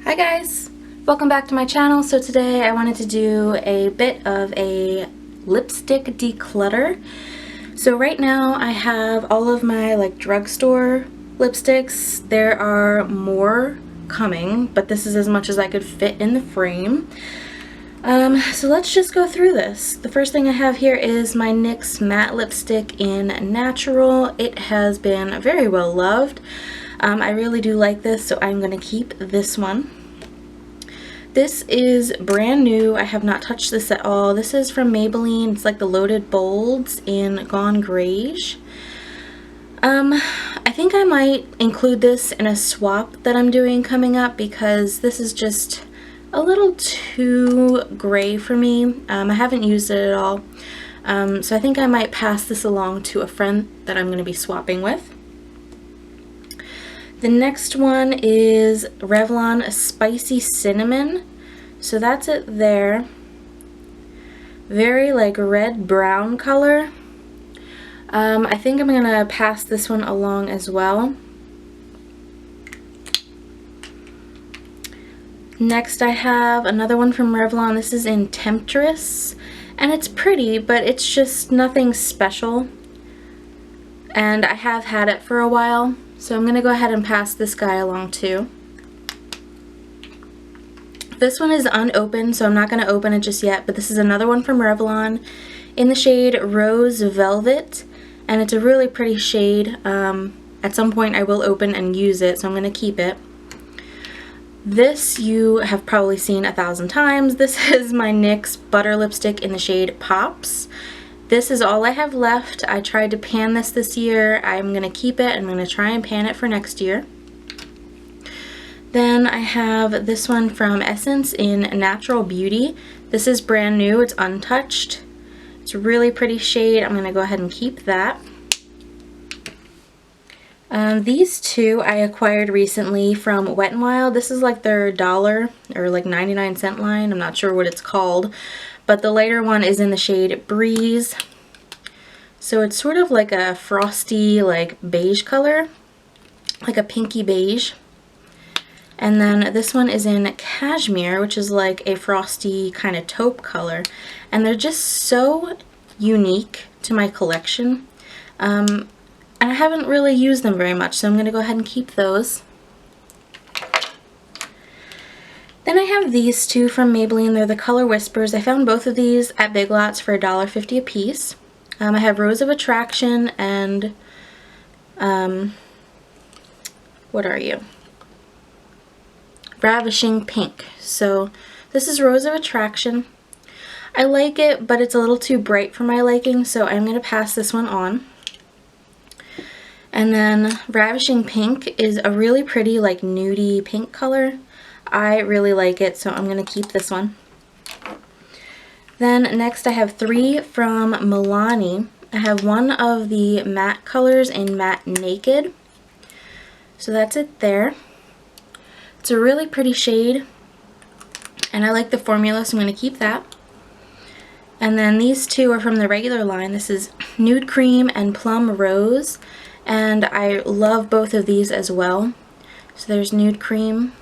Hi guys! Welcome back to my channel. So today I wanted to do a bit of a lipstick declutter. So right now I have all of my drugstore lipsticks. There are more coming, but this is as much as I could fit in the frame. So let's just go through this. The first thing I have here is my NYX matte lipstick in Natural. It has been very well loved. I really do like this, so I'm going to keep this one. This is brand new. I have not touched this at all. This is from Maybelline. It's like the Loaded Bolds in Gone Greige. I think I might include this in a swap that I'm doing coming up because this is just a little too gray for me. I haven't used it at all. So I think I might pass this along to a friend that I'm going to be swapping with. The next one is Revlon Spicy Cinnamon. So that's it there. Very red-brown color. I think I'm going to pass this one along as well. Next I have another one from Revlon. This is in Temptress. And it's pretty, but it's just nothing special. And I have had it for a while. So I'm going to go ahead and pass this guy along too. This one is unopened, so I'm not going to open it just yet, but this is another one from Revlon in the shade Rose Velvet, and it's a really pretty shade. At some point I will open and use it, so I'm going to keep it. This you have probably seen 1,000 times. This is my NYX Butter Lipstick in the shade Pops. This is all I have left. I tried to pan this year. I'm going to keep it. I'm going to try and pan it for next year. Then I have this one from Essence in Natural Beauty. This is brand new. It's untouched. It's a really pretty shade. I'm going to go ahead and keep that. These two I acquired recently from Wet n Wild. This is like their $1 or 99-cent line. I'm not sure what it's called. But the lighter one is in the shade Breeze. So it's sort of like a frosty, beige color. Like a pinky beige. And then this one is in Cashmere, which is like a frosty kind of taupe color. And they're just so unique to my collection. And I haven't really used them very much, so I'm going to go ahead and keep those. Then I have these two from Maybelline. They're the Color Whispers. I found both of these at Big Lots for $1.50 a piece. I have Rose of Attraction and, what are you? Ravishing Pink. So this is Rose of Attraction. I like it, but it's a little too bright for my liking, so I'm going to pass this one on. And then Ravishing Pink is a really pretty, nudie pink color. I really like it, so I'm going to keep this one. Then next I have three from Milani. I have one of the matte colors in Matte Naked. So that's it there. It's a really pretty shade, and I like the formula, so I'm going to keep that. And then these two are from the regular line. This is Nude Cream and Plum Rose, and I love both of these as well. So there's Nude Cream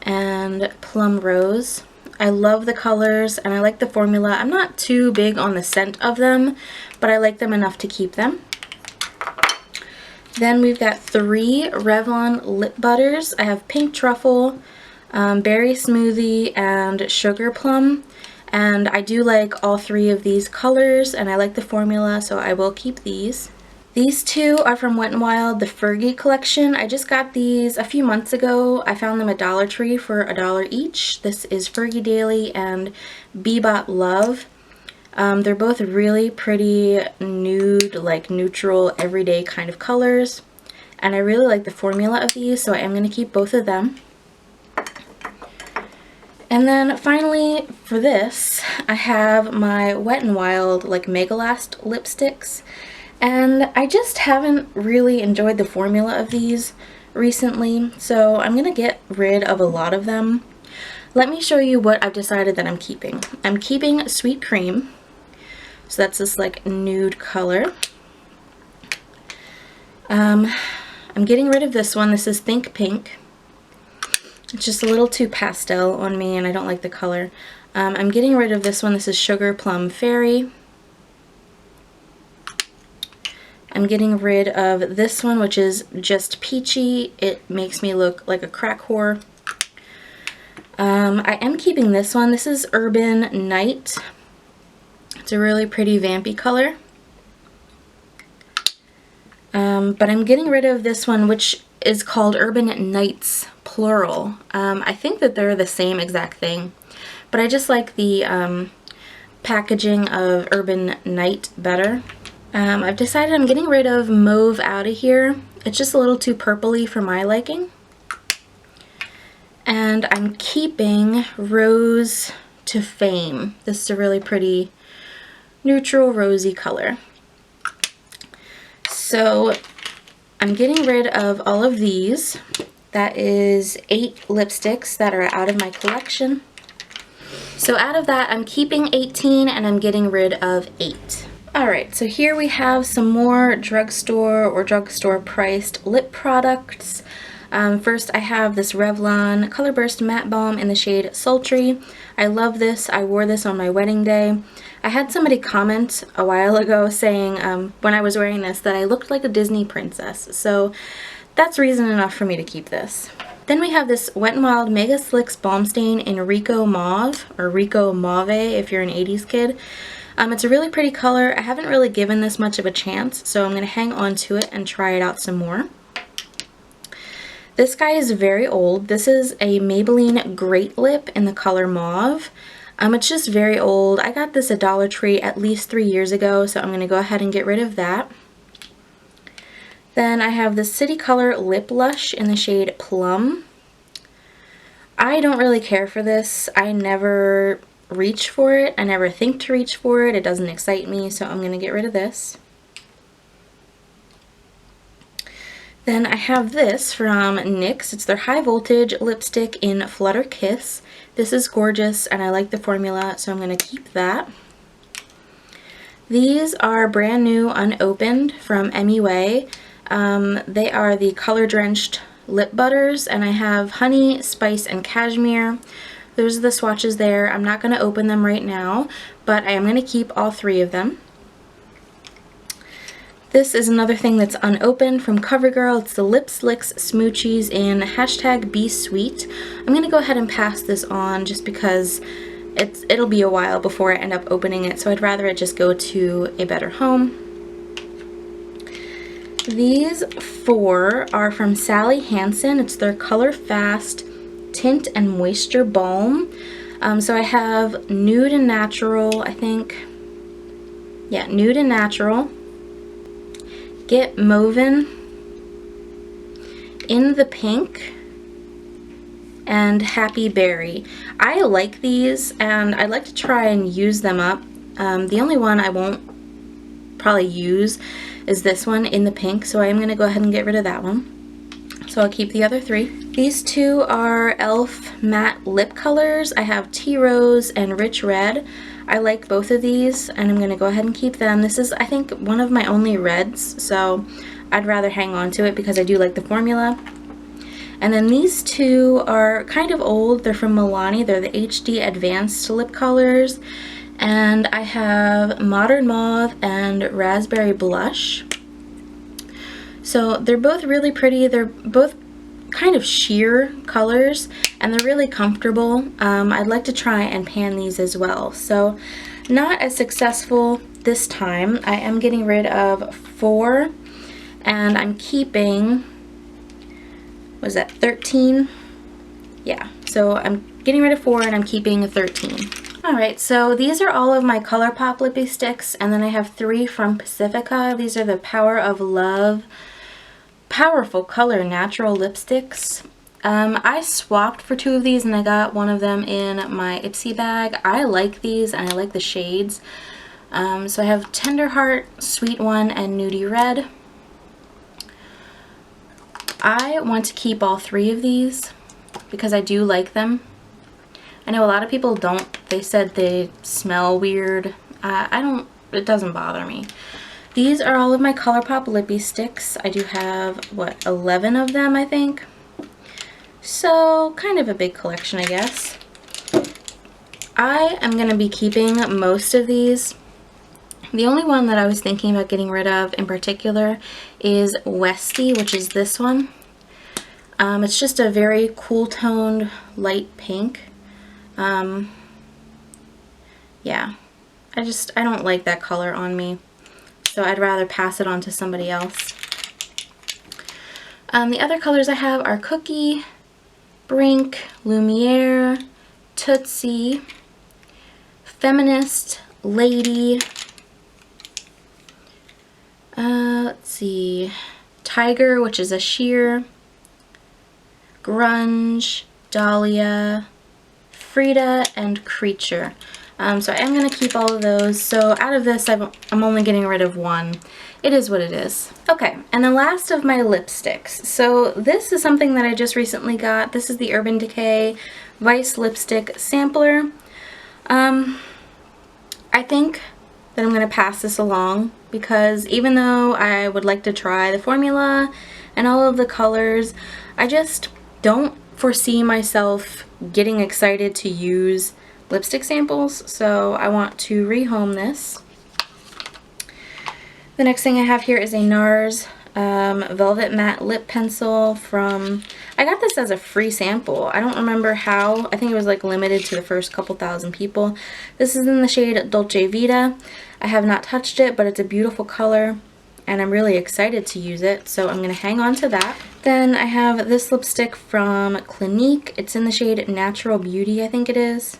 and Plum Rose. I love the colors and I like the formula. I'm not too big on the scent of them, but I like them enough to keep them. Then we've got three Revlon lip butters. I have Pink Truffle, Berry Smoothie, and Sugar Plum. And I do like all three of these colors and I like the formula, so I will keep these. These two are from Wet n Wild, the Fergie collection. I just got these a few months ago. I found them at Dollar Tree for $1 each. This is Fergie Daily and Bebop Love. They're both really pretty nude, neutral, everyday kind of colors. And I really like the formula of these, so I am going to keep both of them. And then finally, for this, I have my Wet n Wild Mega Last lipsticks. And I just haven't really enjoyed the formula of these recently, so I'm going to get rid of a lot of them. Let me show you what I've decided that I'm keeping. I'm keeping Sweet Cream. So that's this nude color. I'm getting rid of this one. This is Think Pink. It's just a little too pastel on me and I don't like the color. I'm getting rid of this one. This is Sugar Plum Fairy. I'm getting rid of this one, which is just peachy. It makes me look like a crack whore. I am keeping this one. This is Urban Night. It's a really pretty vampy color. But I'm getting rid of this one, which is called Urban Nights, plural. I think that they're the same exact thing, but I just like the packaging of Urban Night better. I've decided I'm getting rid of Mauve out of here. It's just a little too purpley for my liking. And I'm keeping Rose to Fame. This is a really pretty neutral rosy color. So I'm getting rid of all of these. That is 8 lipsticks that are out of my collection. So out of that, I'm keeping 18 and I'm getting rid of 8. Alright, so here we have some more drugstore or drugstore priced lip products. First I have this Revlon Color Burst Matte Balm in the shade Sultry. I love this. I wore this on my wedding day. I had somebody comment a while ago saying when I was wearing this that I looked like a Disney princess, so that's reason enough for me to keep this. Then we have this Wet n Wild Mega Slicks Balm Stain in Rico Mauve, or Rico Mauve if you're an 80s kid. It's a really pretty color. I haven't really given this much of a chance, so I'm going to hang on to it and try it out some more. This guy is very old. This is a Maybelline Great Lip in the color Mauve. It's just very old. I got this at Dollar Tree at least 3 years ago, so I'm going to go ahead and get rid of that. Then I have the City Color Lip Blush in the shade Plum. I don't really care for this. I never reach for it. I never think to reach for it. It doesn't excite me, so I'm going to get rid of this. Then I have this from NYX. It's their High Voltage Lipstick in Flutter Kiss. This is gorgeous and I like the formula, so I'm going to keep that. These are brand new unopened from MUA. They are the Color Drenched Lip Butters, and I have Honey, Spice, and Cashmere. Those are the swatches there. I'm not going to open them right now, but I am going to keep all 3 of them. This is another thing that's unopened from CoverGirl. It's the Lip Slicks Smoochies in hashtag Be Sweet. I'm going to go ahead and pass this on just because it'll be a while before I end up opening it, so I'd rather it just go to a better home. These 4 are from Sally Hansen. It's their Color Fast Tint and Moisture Balm. So I have Nude and Natural, I think. Yeah, Nude and Natural. Get Mauvin, In the Pink, and Happy Berry. I like these and I'd like to try and use them up. The only one I won't probably use is this one, In the Pink, so I am going to go ahead and get rid of that one. So I'll keep the other 3. These 2 are e.l.f. matte lip colors. I have Tea Rose and Rich Red. I like both of these and I'm going to go ahead and keep them. This is, I think, one of my only reds, so I'd rather hang on to it because I do like the formula. And then these 2 are kind of old. They're from Milani. They're the HD Advanced lip colors. And I have Modern Mauve and Raspberry Blush. So they're both really pretty. They're both kind of sheer colors and they're really comfortable. I'd like to try and pan these as well. So not as successful this time. I am getting rid of 4 and I'm keeping, was that 13? Yeah, so I'm getting rid of 4 and I'm keeping 13. Alright, so these are all of my ColourPop lippy sticks, and then I have 3 from Pacifica. These are the Power of Love Powerful Color Natural Lipsticks. I swapped for 2 of these and I got one of them in my Ipsy bag. I like these and I like the shades. So I have Tender Heart, Sweet One, and Nudie Red. I want to keep all 3 of these because I do like them. I know a lot of people don't. They said they smell weird. I don't, it doesn't bother me. These are all of my ColourPop lippy sticks. I do have, what, 11 of them, I think. So kind of a big collection, I guess. I am going to be keeping most of these. The only one that I was thinking about getting rid of in particular is Westie, which is this one. It's just a very cool toned light pink. Yeah, I don't like that color on me, so I'd rather pass it on to somebody else. The other colors I have are Cookie, Brink, Lumiere, Tootsie, Feminist, Lady, let's see, Tiger, which is a sheer, Grunge, Dahlia, Frida, and Creature. So I am going to keep all of those. So out of this, I'm only getting rid of one. It is what it is. Okay, and the last of my lipsticks. So this is something that I just recently got. This is the Urban Decay Vice Lipstick Sampler. I think that I'm going to pass this along because even though I would like to try the formula and all of the colors, I just don't foresee myself getting excited to use lipstick samples, so I want to rehome this. The next thing I have here is a NARS Velvet Matte Lip Pencil from, I got this as a free sample. I don't remember how. I think it was like limited to the first couple thousand people. This is in the shade Dolce Vita. I have not touched it, but it's a beautiful color and I'm really excited to use it, so I'm going to hang on to that. Then I have this lipstick from Clinique. It's in the shade Natural Beauty, I think it is.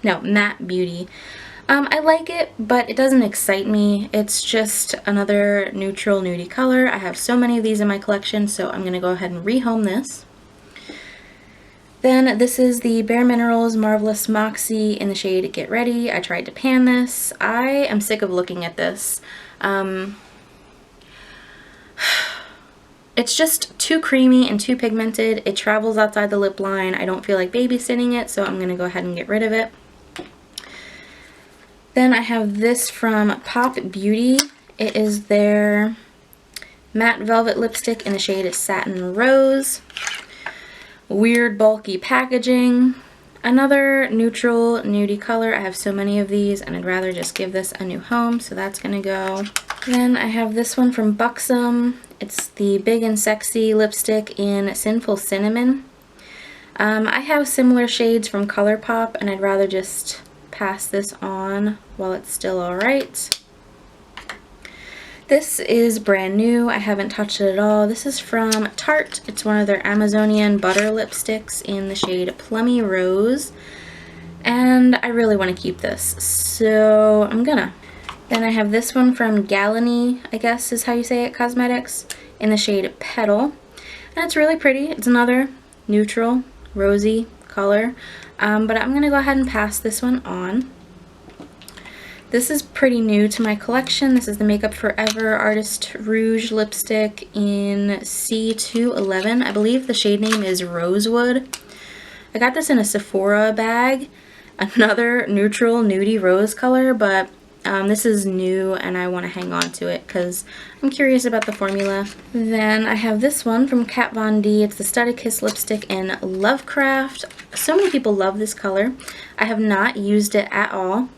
No, Matte Beauty. I like it, but it doesn't excite me. It's just another neutral nudie color. I have so many of these in my collection, so I'm going to go ahead and rehome this. Then this is the Bare Minerals Marvelous Moxie in the shade Get Ready. I tried to pan this. I am sick of looking at this. It's just too creamy and too pigmented. It travels outside the lip line. I don't feel like babysitting it, so I'm going to go ahead and get rid of it. Then I have this from Pop Beauty. It is their matte velvet lipstick in the shade Satin Rose. Weird bulky packaging. Another neutral nudie color. I have so many of these and I'd rather just give this a new home, so that's going to go. Then I have this one from Buxom. It's the Big and Sexy lipstick in Sinful Cinnamon. I have similar shades from ColourPop and I'd rather just pass this on while it's still alright. This is brand new. I haven't touched it at all. This is from Tarte. It's one of their Amazonian butter lipsticks in the shade Plummy Rose. And I really want to keep this, so I'm gonna. Then I have this one from Galani, I guess is how you say it, Cosmetics, in the shade Petal. And it's really pretty. It's another neutral, rosy color. But I'm going to go ahead and pass this one on. This is pretty new to my collection. This is the Makeup Forever Artist Rouge lipstick in C211. I believe the shade name is Rosewood. I got this in a Sephora bag. Another neutral nudie rose color, but this is new and I want to hang on to it because I'm curious about the formula. Then I have this one from Kat Von D. It's the Studded Kiss lipstick in Lovecraft. So many people love this color. I have not used it at all.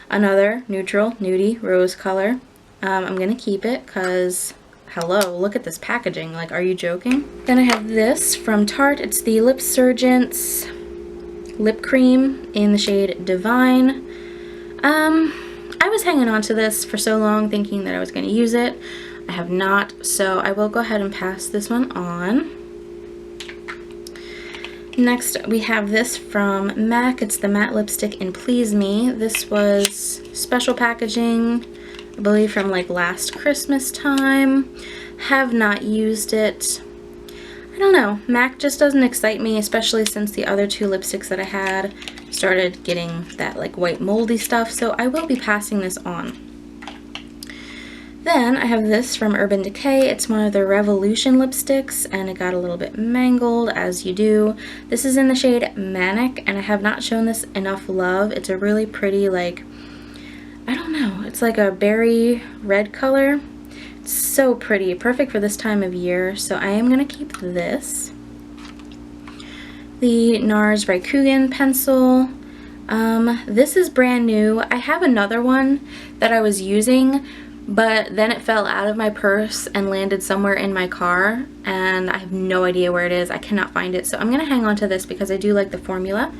Another neutral nudie rose color. I'm going to keep it because, hello, look at this packaging. Like, are you joking? Then I have this from Tarte. It's the Lip Surgence lip cream in the shade Divine. I was hanging on to this for so long thinking that I was going to use it. I have not, so I will go ahead and pass this one on. Next we have this from MAC. It's the matte lipstick in Please Me. This was special packaging, I believe from like last Christmas time. Have not used it. I don't know, MAC just doesn't excite me, especially since the other two lipsticks that I had started getting that like white moldy stuff, so I will be passing this on. Then I have this from Urban Decay. It's one of their Revolution lipsticks and it got a little bit mangled, as you do. This is in the shade Manic and I have not shown this enough love. It's a really pretty, like, I don't know, it's like a berry red color. It's so pretty, perfect for this time of year, so I am going to keep this. the NARS Raikugan pencil. This is brand new. I have another one that I was using, but then it fell out of my purse and landed somewhere in my car, and I have no idea where it is. I cannot find it, so I'm gonna hang on to this because I do like the formula.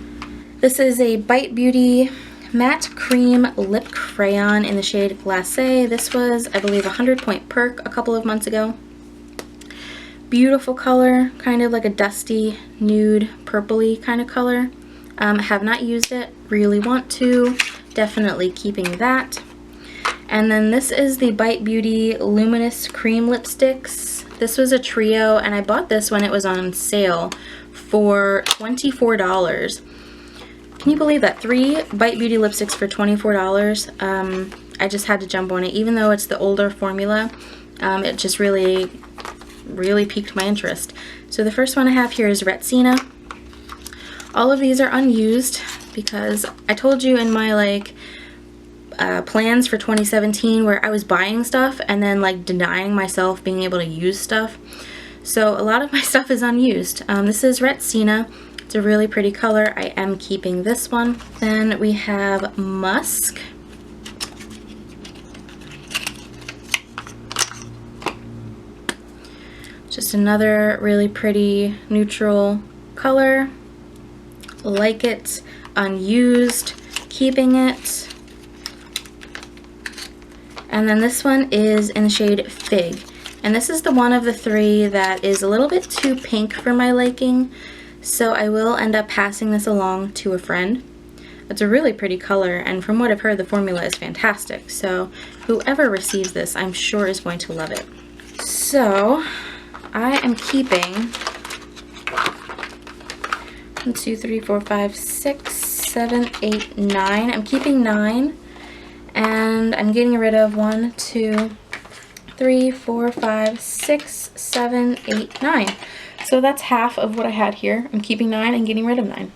This is a Bite Beauty Matte Cream Lip Crayon in the shade Glacé. This was, I believe, a 100-point perk a couple of months ago. Beautiful color, kind of like a dusty, nude, purpley kind of color. Have not used it, really want to, definitely keeping that. And then this is the Bite Beauty Luminous Cream Lipsticks. This was a trio, and I bought this when it was on sale for $24. Can you believe that? 3 Bite Beauty lipsticks for $24. I just had to jump on it, even though it's the older formula. It just really piqued my interest. So the first one I have here is Retsina. All of these are unused because I told you in my plans for 2017 where I was buying stuff and then denying myself being able to use stuff. So a lot of my stuff is unused. This is Retsina. It's a really pretty color. I am keeping this one. Then we have Musk. Just another really pretty neutral color. Like it, unused, keeping it. And then this one is in the shade Fig. And this is the one of the 3 that is a little bit too pink for my liking. So I will end up passing this along to a friend. It's a really pretty color, and from what I've heard, the formula is fantastic. So whoever receives this, I'm sure is going to love it. So I am keeping 1, 2, 3, 4, 5, 6, 7, 8, 9. I'm keeping 9, and I'm getting rid of 1, 2, 3, 4, 5, 6, 7, 8, 9. So that's half of what I had here. I'm keeping 9 and getting rid of 9.